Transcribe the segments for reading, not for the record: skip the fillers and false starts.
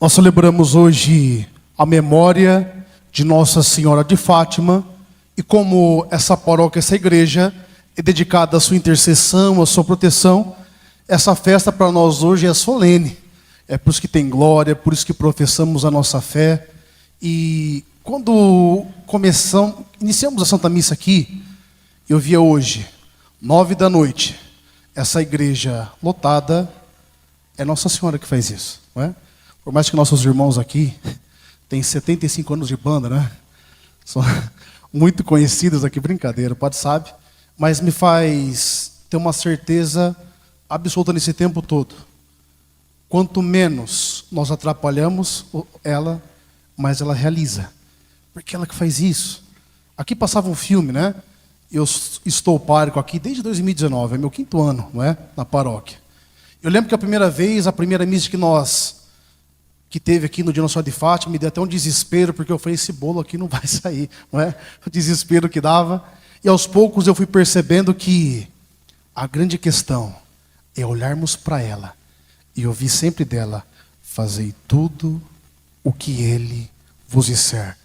Nós celebramos hoje a memória de Nossa Senhora de Fátima, e como essa paróquia, essa igreja é dedicada à sua intercessão, à sua proteção, essa festa para nós hoje é solene. É por isso que tem glória, é por isso que professamos a nossa fé. E quando iniciamos a Santa Missa aqui, eu via hoje, 9 da noite, essa igreja lotada. É Nossa Senhora que faz isso, não é? Por mais que nossos irmãos aqui têm 75 anos de banda, né? São muito conhecidos aqui, brincadeira, o padre sabe. Mas me faz ter uma certeza absoluta nesse tempo todo. Quanto menos nós atrapalhamos ela, mais ela realiza. Porque ela que faz isso. Aqui passava um filme, né? Eu estou pároco aqui desde 2019, é meu 5º ano, não é? Na paróquia. Eu lembro que a primeira missa que teve aqui no Dia Nossa Senhora de Fátima, me deu até um desespero, porque eu falei, esse bolo aqui não vai sair, não é? O desespero que dava. E aos poucos eu fui percebendo que a grande questão é olharmos para ela e ouvir sempre dela: fazei tudo o que Ele vos disser.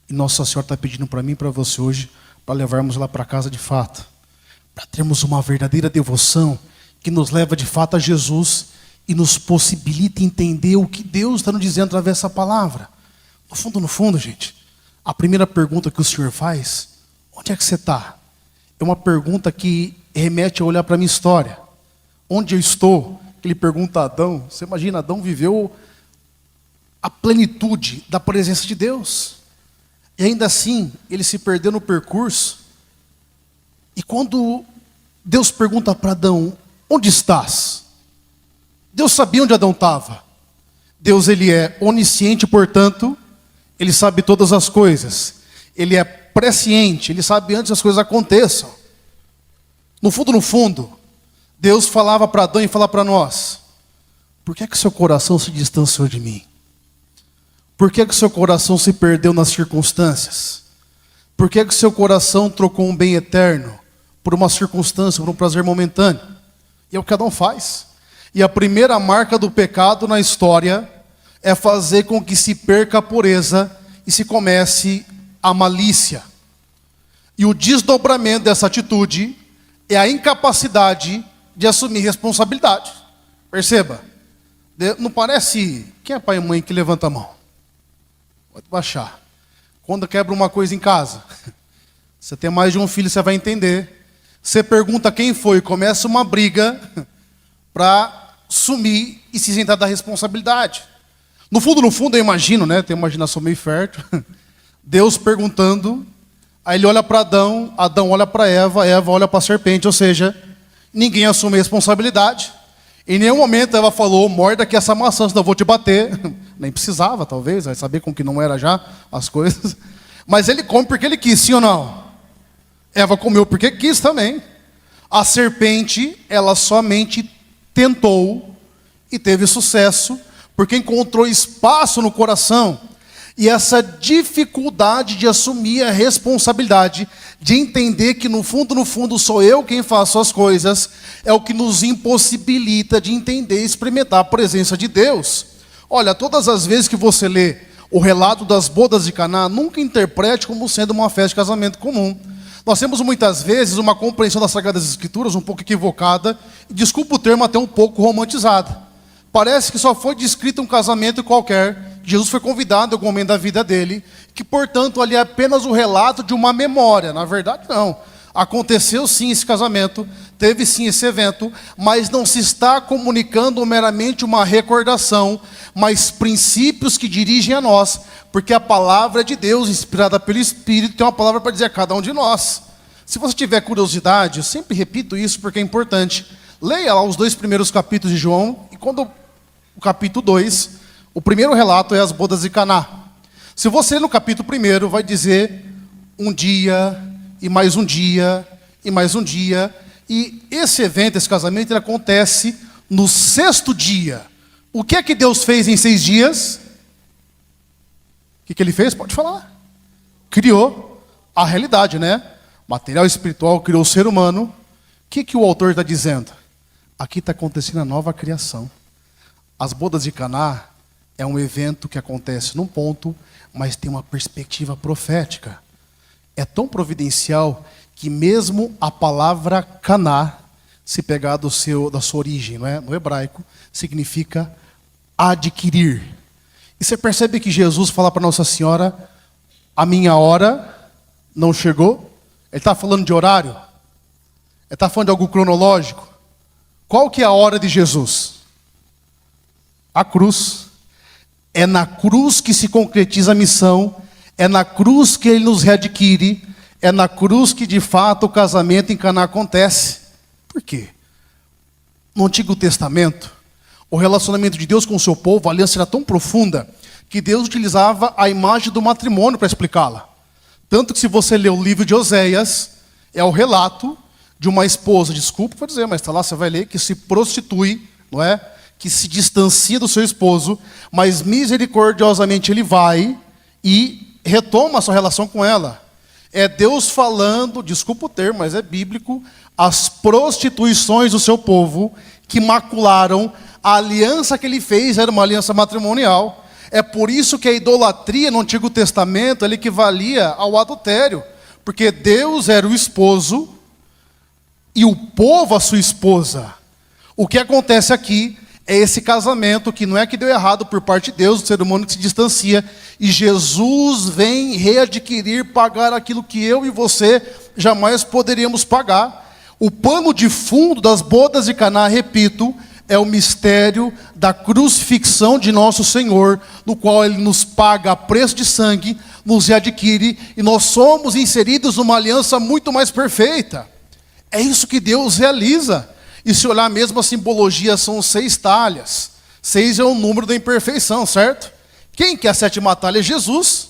E Nossa Senhora está pedindo para mim e para você hoje, para levarmos ela para casa de fato, para termos uma verdadeira devoção que nos leva de fato a Jesus e nos possibilita entender o que Deus está nos dizendo através dessa palavra. No fundo, gente, a primeira pergunta que o Senhor faz: onde é que você está? É uma pergunta que remete a olhar para a minha história. Onde eu estou? Ele pergunta a Adão. Você imagina, Adão viveu a plenitude da presença de Deus. E ainda assim, ele se perdeu no percurso. E quando Deus pergunta para Adão: onde estás? Deus sabia onde Adão estava. Deus, ele é onisciente, portanto, ele sabe todas as coisas. Ele é presciente, ele sabe antes que as coisas aconteçam. No fundo, Deus falava para Adão e fala para nós: por que é que seu coração se distanciou de mim? Por que é que seu coração se perdeu nas circunstâncias? Por que é que seu coração trocou um bem eterno por uma circunstância, por um prazer momentâneo? E é o que Adão faz. E a primeira marca do pecado na história é fazer com que se perca a pureza e se comece a malícia. E o desdobramento dessa atitude é a incapacidade de assumir responsabilidade. Perceba, não parece... Quem é pai e mãe que levanta a mão? Pode baixar. Quando quebra uma coisa em casa, você tem mais de um filho, você vai entender. Você pergunta quem foi, começa uma briga para sumir e se isentar da responsabilidade. No fundo, eu imagino, né? Tem uma imaginação meio fértil. Deus perguntando, aí ele olha para Adão, Adão olha para Eva, Eva olha para a serpente, ou seja, ninguém assume a responsabilidade. Em nenhum momento Eva falou: morda aqui essa maçã, senão eu vou te bater. Nem precisava, talvez, vai saber como que não era já as coisas. Mas ele come porque ele quis, sim ou não? Eva comeu porque quis também. A serpente, ela somente tentou e teve sucesso, porque encontrou espaço no coração. E essa dificuldade de assumir a responsabilidade, de entender que no fundo sou eu quem faço as coisas, é o que nos impossibilita de entender e experimentar a presença de Deus. Olha, todas as vezes que você lê o relato das bodas de Caná, nunca interprete como sendo uma festa de casamento comum. Nós temos muitas vezes uma compreensão das Sagradas Escrituras um pouco equivocada, e desculpa o termo, até um pouco romantizada. Parece que só foi descrito um casamento qualquer. Jesus foi convidado em algum momento da vida dele, que portanto ali é apenas o relato de uma memória. Na verdade não, aconteceu sim esse casamento, teve sim esse evento, mas não se está comunicando meramente uma recordação, mas princípios que dirigem a nós, porque a palavra de Deus, inspirada pelo Espírito, tem uma palavra para dizer a cada um de nós. Se você tiver curiosidade, eu sempre repito isso porque é importante, leia lá os 2 primeiros capítulos de João, e quando o capítulo 2, o primeiro relato é as bodas de Caná. Se você ler no capítulo 1, vai dizer um dia, e mais um dia, e mais um dia, e esse evento, esse casamento, ele acontece no 6º dia. O que é que Deus fez em 6 dias? O que ele fez? Pode falar. Criou a realidade, né? Material espiritual, criou o ser humano. O que o autor está dizendo? Aqui está acontecendo a nova criação. As bodas de Caná É um evento que acontece num ponto, mas tem uma perspectiva profética. É tão providencial que mesmo a palavra Caná, se pegar da sua origem, não é? No hebraico, significa adquirir. E você percebe que Jesus fala para Nossa Senhora, a minha hora não chegou? Ele está falando de horário? Ele está falando de algo cronológico? Qual que é a hora de Jesus? A cruz. É na cruz que se concretiza a missão, é na cruz que ele nos readquire, é na cruz que de fato o casamento em Caná acontece. Por quê? No Antigo Testamento, o relacionamento de Deus com o seu povo, a aliança era tão profunda, que Deus utilizava a imagem do matrimônio para explicá-la. Tanto que se você ler o livro de Oséias, é o relato de uma esposa, desculpa por dizer, mas está lá, você vai ler, que se prostitui, não é? Que se distancia do seu esposo, mas misericordiosamente ele vai e retoma a sua relação com ela. É Deus falando, desculpa o termo, mas é bíblico, as prostituições do seu povo que macularam a aliança que ele fez, era uma aliança matrimonial. É por isso que a idolatria no Antigo Testamento ela equivalia ao adultério, porque Deus era o esposo e o povo a sua esposa. O que acontece aqui é esse casamento que não é que deu errado por parte de Deus, o ser humano que se distancia, e Jesus vem readquirir, pagar aquilo que eu e você jamais poderíamos pagar. O pano de fundo das bodas de Caná, repito, é o mistério da crucifixão de nosso Senhor, no qual Ele nos paga a preço de sangue, nos readquire, e nós somos inseridos numa aliança muito mais perfeita. É isso que Deus realiza. E se olhar mesmo a simbologia, são 6 talhas. 6 é o número da imperfeição, certo? Quem que é a 7ª talha? É Jesus,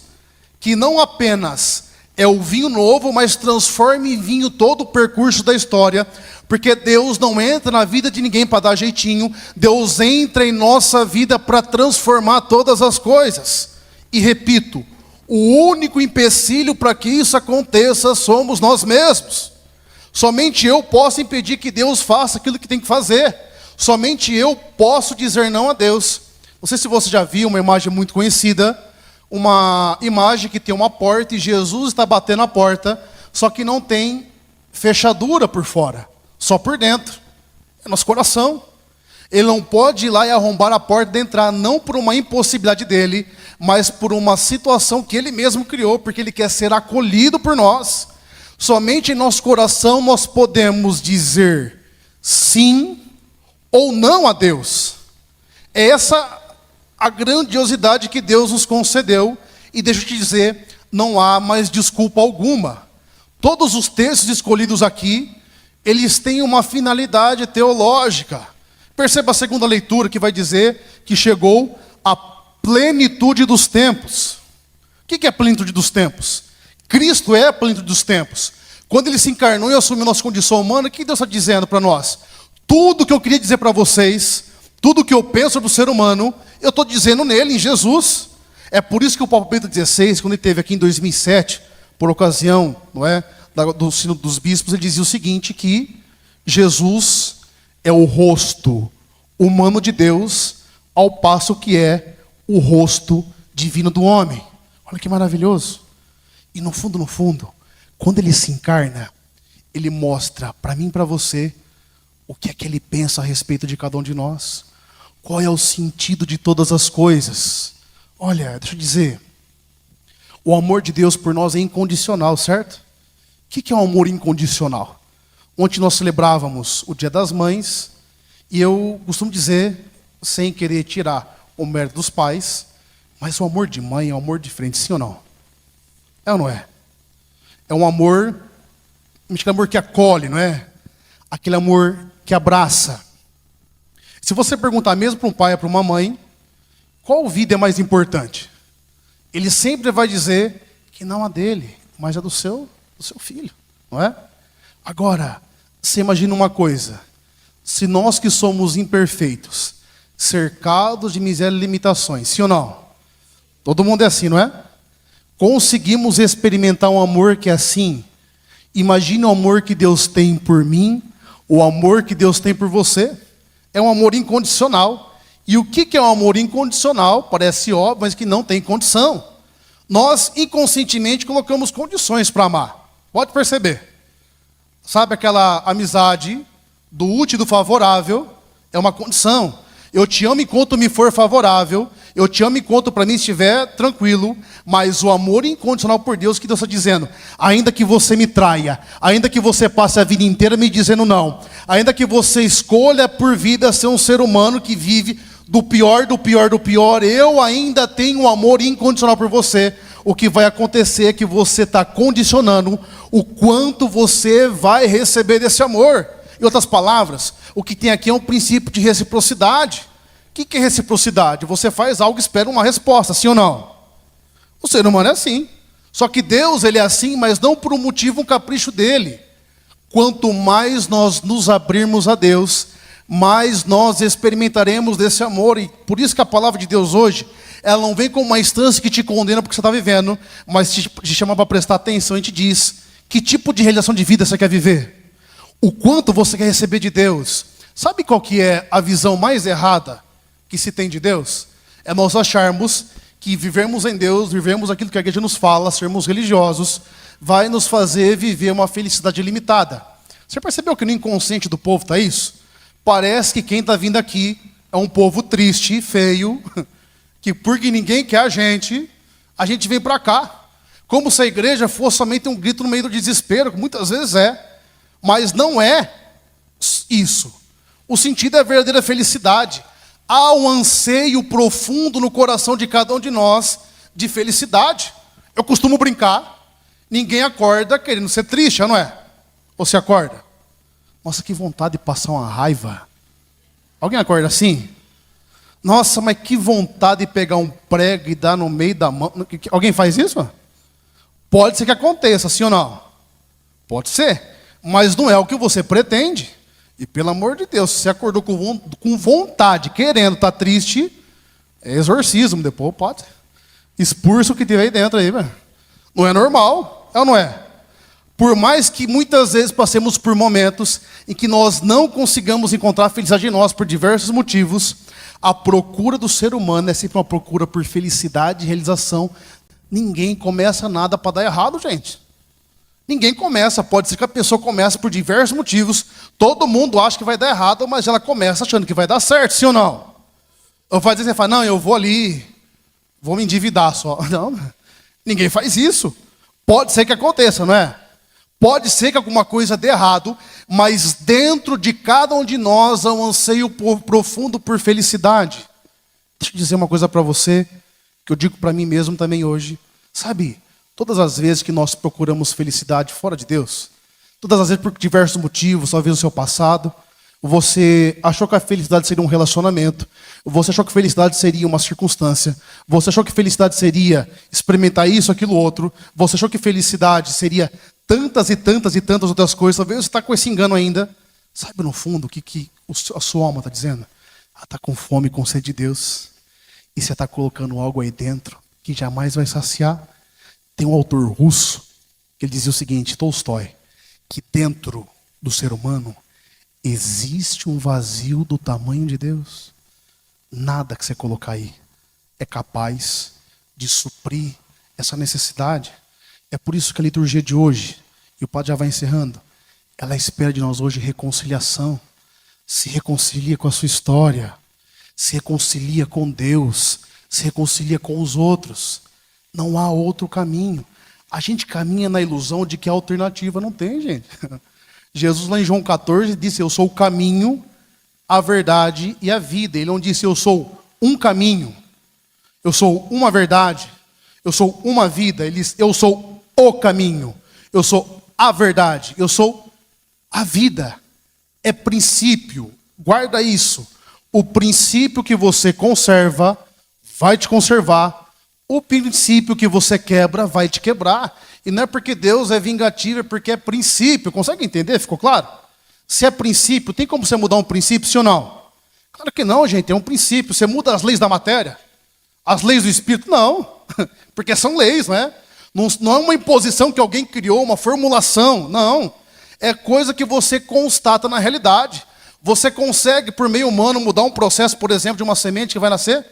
que não apenas é o vinho novo, mas transforma em vinho todo o percurso da história, porque Deus não entra na vida de ninguém para dar jeitinho, Deus entra em nossa vida para transformar todas as coisas. E repito, o único empecilho para que isso aconteça somos nós mesmos. Somente eu posso impedir que Deus faça aquilo que tem que fazer. Somente eu posso dizer não a Deus. Não sei se você já viu uma imagem muito conhecida, uma imagem que tem uma porta e Jesus está batendo a porta, só que não tem fechadura por fora, só por dentro. É nosso coração. Ele não pode ir lá e arrombar a porta de entrar, não por uma impossibilidade dele, mas por uma situação que ele mesmo criou, porque ele quer ser acolhido por nós. Somente em nosso coração nós podemos dizer sim ou não a Deus. É essa a grandiosidade que Deus nos concedeu. E deixa eu te dizer, não há mais desculpa alguma. Todos os textos escolhidos aqui, eles têm uma finalidade teológica. Perceba a segunda leitura que vai dizer que chegou a plenitude dos tempos. O que é a plenitude dos tempos? Cristo é a plenitude dos tempos. Quando Ele se encarnou e assumiu nossa condição humana, o que Deus está dizendo para nós? Tudo que eu queria dizer para vocês, tudo que eu penso sobre o ser humano, eu estou dizendo nele, em Jesus. É por isso que o Papa Bento XVI, quando ele esteve aqui em 2007, por ocasião, não é, do Sino dos Bispos, ele dizia o seguinte, que Jesus é o rosto humano de Deus, ao passo que é o rosto divino do homem. Olha que maravilhoso. E no fundo, quando ele se encarna, ele mostra para mim e para você o que é que ele pensa a respeito de cada um de nós. Qual é o sentido de todas as coisas. Olha, deixa eu dizer, o amor de Deus por nós é incondicional, certo? O que é um amor incondicional? Ontem nós celebrávamos o Dia das Mães, e eu costumo dizer, sem querer tirar o mérito dos pais, mas o amor de mãe é um amor diferente, sim ou não? É ou não é? É um amor, aquele amor que acolhe, não é? Aquele amor que abraça. Se você perguntar mesmo para um pai ou para uma mãe, qual vida é mais importante? Ele sempre vai dizer que não a dele, mas a do seu filho, não é? Agora, você imagina uma coisa, se nós que somos imperfeitos, cercados de miséria e limitações, sim ou não? Todo mundo é assim, não é? Conseguimos experimentar um amor que é assim. Imagine o amor que Deus tem por mim, o amor que Deus tem por você. É um amor incondicional. E o que é um amor incondicional? Parece óbvio, mas que não tem condição. Nós inconscientemente colocamos condições para amar. Pode perceber. Sabe aquela amizade do útil e do favorável? É uma condição. Eu te amo enquanto me for favorável. Eu te amo enquanto para mim estiver tranquilo. Mas o amor incondicional por Deus, que Deus está dizendo, ainda que você me traia, ainda que você passe a vida inteira me dizendo não, ainda que você escolha por vida ser um ser humano que vive do pior, do pior, do pior, eu ainda tenho um amor incondicional por você. O que vai acontecer é que você está condicionando o quanto você vai receber desse amor. Em outras palavras, o que tem aqui é um princípio de reciprocidade. O que é reciprocidade? Você faz algo e espera uma resposta, sim ou não? O ser humano é assim. Só que Deus, ele é assim, mas não por um motivo, um capricho dele. Quanto mais nós nos abrirmos a Deus, mais nós experimentaremos desse amor. E por isso que a palavra de Deus hoje, ela não vem como uma instância que te condena porque você está vivendo, mas te chama para prestar atenção e te diz que tipo de realização de vida você quer viver. O quanto você quer receber de Deus. Sabe qual que é a visão mais errada que se tem de Deus? É nós acharmos que vivermos em Deus, vivermos aquilo que a igreja nos fala, sermos religiosos, vai nos fazer viver uma felicidade limitada. Você percebeu que no inconsciente do povo está isso? Parece que quem está vindo aqui é um povo triste, feio, que porque ninguém quer a gente vem para cá. Como se a igreja fosse somente um grito no meio do desespero, que muitas vezes é. Mas não é isso. O sentido é a verdadeira felicidade. Há um anseio profundo no coração de cada um de nós de felicidade. Eu costumo brincar, ninguém acorda querendo ser triste, não é? Ou se acorda? Nossa, que vontade de passar uma raiva. Alguém acorda assim? Nossa, mas que vontade de pegar um prego e dar no meio da mão. Alguém faz isso? Pode ser que aconteça, sim ou não? Pode ser, mas não é o que você pretende. E pelo amor de Deus, se você acordou com vontade, querendo, está triste, é exorcismo, depois pode. Expulsa o que tiver aí dentro aí, velho. Não é normal, é ou não é? Por mais que muitas vezes passemos por momentos em que nós não consigamos encontrar a felicidade em nós por diversos motivos, a procura do ser humano é sempre uma procura por felicidade e realização. Ninguém começa nada para dar errado, gente. Ninguém começa, pode ser que a pessoa comece por diversos motivos, todo mundo acha que vai dar errado, mas ela começa achando que vai dar certo, sim ou não? Ou vai dizer, não, eu vou ali, vou me endividar só. Não, ninguém faz isso. Pode ser que aconteça, não é? Pode ser que alguma coisa dê errado, mas dentro de cada um de nós há um anseio profundo por felicidade. Deixa eu dizer uma coisa para você, que eu digo para mim mesmo também hoje. Sabe, todas as vezes que nós procuramos felicidade fora de Deus, todas as vezes por diversos motivos, talvez no seu passado, você achou que a felicidade seria um relacionamento, você achou que felicidade seria uma circunstância, você achou que felicidade seria experimentar isso, aquilo, outro, você achou que felicidade seria tantas e tantas e tantas outras coisas, talvez você está com esse engano ainda. Sabe no fundo o que a sua alma está dizendo? Ela está com fome, com sede de Deus, e você está colocando algo aí dentro que jamais vai saciar. Tem um autor russo que ele dizia o seguinte, Tolstói, que dentro do ser humano existe um vazio do tamanho de Deus. Nada que você colocar aí é capaz de suprir essa necessidade. É por isso que a liturgia de hoje, e o padre já vai encerrando, ela espera de nós hoje reconciliação. Se reconcilia com a sua história, se reconcilia com Deus, se reconcilia com os outros. Não há outro caminho. A gente caminha na ilusão de que a alternativa não tem, gente. Jesus lá em João 14 disse, eu sou o caminho, a verdade e a vida. Ele não disse, eu sou um caminho, eu sou uma verdade, eu sou uma vida. Ele disse, eu sou o caminho, eu sou a verdade, eu sou a vida. É princípio, guarda isso. O princípio que você conserva vai te conservar. O princípio que você quebra vai te quebrar. E não é porque Deus é vingativo, é porque é princípio. Consegue entender? Ficou claro? Se é princípio, tem como você mudar um princípio, sim ou não? Claro que não, gente. É um princípio. Você muda as leis da matéria? As leis do Espírito? Não. Porque são leis, né? Não é uma imposição que alguém criou, uma formulação. Não. É coisa que você constata na realidade. Você consegue, por meio humano, mudar um processo, por exemplo, de uma semente que vai nascer?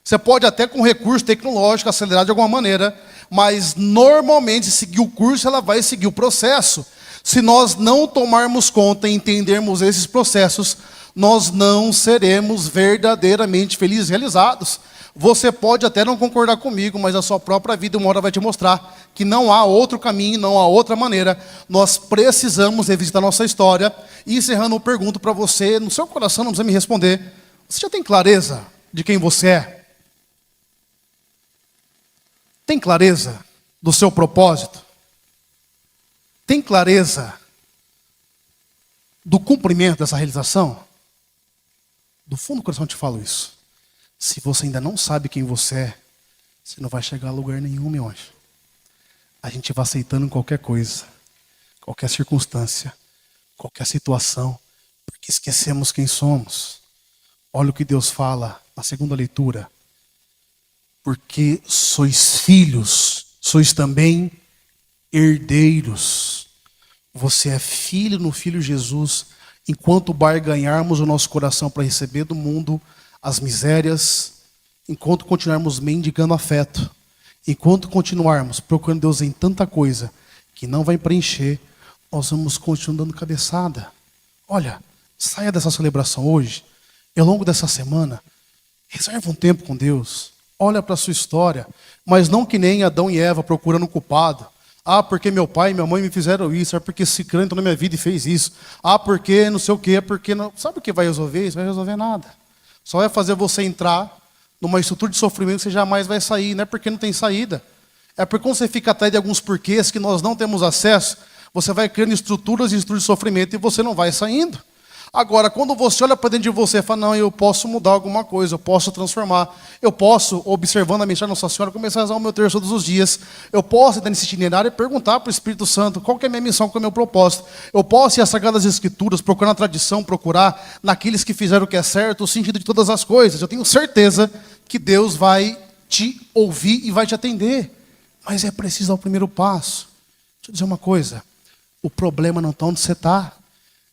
Você pode até com recurso tecnológico acelerar de alguma maneira, mas normalmente se seguir o curso, ela vai seguir o processo. Se nós não tomarmos conta e entendermos esses processos, nós não seremos verdadeiramente felizes e realizados. Você pode até não concordar comigo, mas a sua própria vida uma hora vai te mostrar que não há outro caminho, não há outra maneira. Nós precisamos revisitar nossa história. E encerrando, eu pergunto para você, no seu coração não precisa me responder, você já tem clareza de quem você é? Tem clareza do seu propósito? Tem clareza do cumprimento dessa realização? Do fundo do coração eu te falo isso. Se você ainda não sabe quem você é, você não vai chegar a lugar nenhum, meu anjo. A gente vai aceitando qualquer coisa, qualquer circunstância, qualquer situação, porque esquecemos quem somos. Olha o que Deus fala na segunda leitura. Porque sois filhos, sois também herdeiros. Você é filho no Filho Jesus, enquanto barganharmos o nosso coração para receber do mundo as misérias, enquanto continuarmos mendigando afeto, enquanto continuarmos procurando Deus em tanta coisa que não vai preencher, nós vamos continuar dando cabeçada. Olha, saia dessa celebração hoje, e ao longo dessa semana, reserva um tempo com Deus. Olha para a sua história, mas não que nem Adão e Eva procurando um culpado. Ah, porque meu pai e minha mãe me fizeram isso. Ah, porque esse crente na minha vida e fez isso. Ah, porque não sei o quê. Porque não... Sabe o que vai resolver? Isso vai resolver nada. Só vai fazer você entrar numa estrutura de sofrimento que você jamais vai sair. Não é porque não tem saída. É porque quando você fica atrás de alguns porquês que nós não temos acesso, você vai criando estruturas e estruturas de sofrimento e você não vai saindo. Agora, quando você olha para dentro de você e fala, não, eu posso mudar alguma coisa, eu posso transformar, eu posso, observando a mensagem da Nossa Senhora, começar a usar o meu terço todos os dias, eu posso entrar nesse itinerário e perguntar para o Espírito Santo qual que é a minha missão, qual é o meu propósito. Eu posso ir às Sagradas Escrituras, procurar na tradição, procurar naqueles que fizeram o que é certo, o sentido de todas as coisas. Eu tenho certeza que Deus vai te ouvir e vai te atender. Mas é preciso dar o primeiro passo. Deixa eu dizer uma coisa, o problema não está onde você está.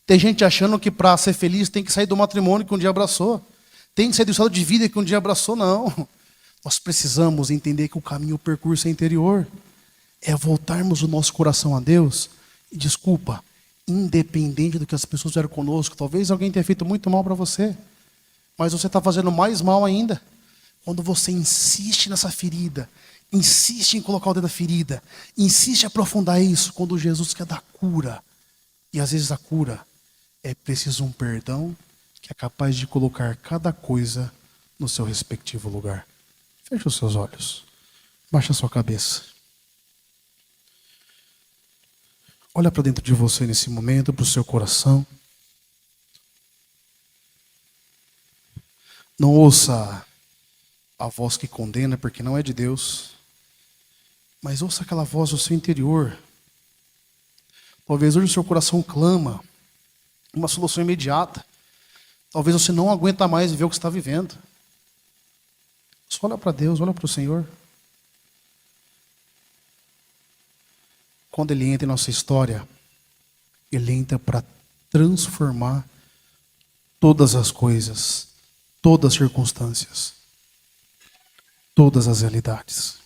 Tem gente achando que para ser feliz tem que sair do matrimônio que um dia abraçou. Tem que sair do estado de vida que um dia abraçou, não. Nós precisamos entender que o caminho, o percurso é interior. É voltarmos o nosso coração a Deus. E desculpa, independente do que as pessoas fizeram conosco, talvez alguém tenha feito muito mal para você. Mas você está fazendo mais mal ainda. Quando você insiste nessa ferida, insiste em colocar o dedo na ferida, insiste em aprofundar isso, quando Jesus quer dar cura. E às vezes a cura é preciso um perdão que é capaz de colocar cada coisa no seu respectivo lugar. Feche os seus olhos. Baixa a sua cabeça. Olha para dentro de você nesse momento, para o seu coração. Não ouça a voz que condena, porque não é de Deus. Mas ouça aquela voz do seu interior. Talvez hoje o seu coração clama uma solução imediata. Talvez você não aguenta mais viver o que você está vivendo. Só olha para Deus, olha para o Senhor. Quando Ele entra em nossa história, Ele entra para transformar todas as coisas, todas as circunstâncias, todas as realidades.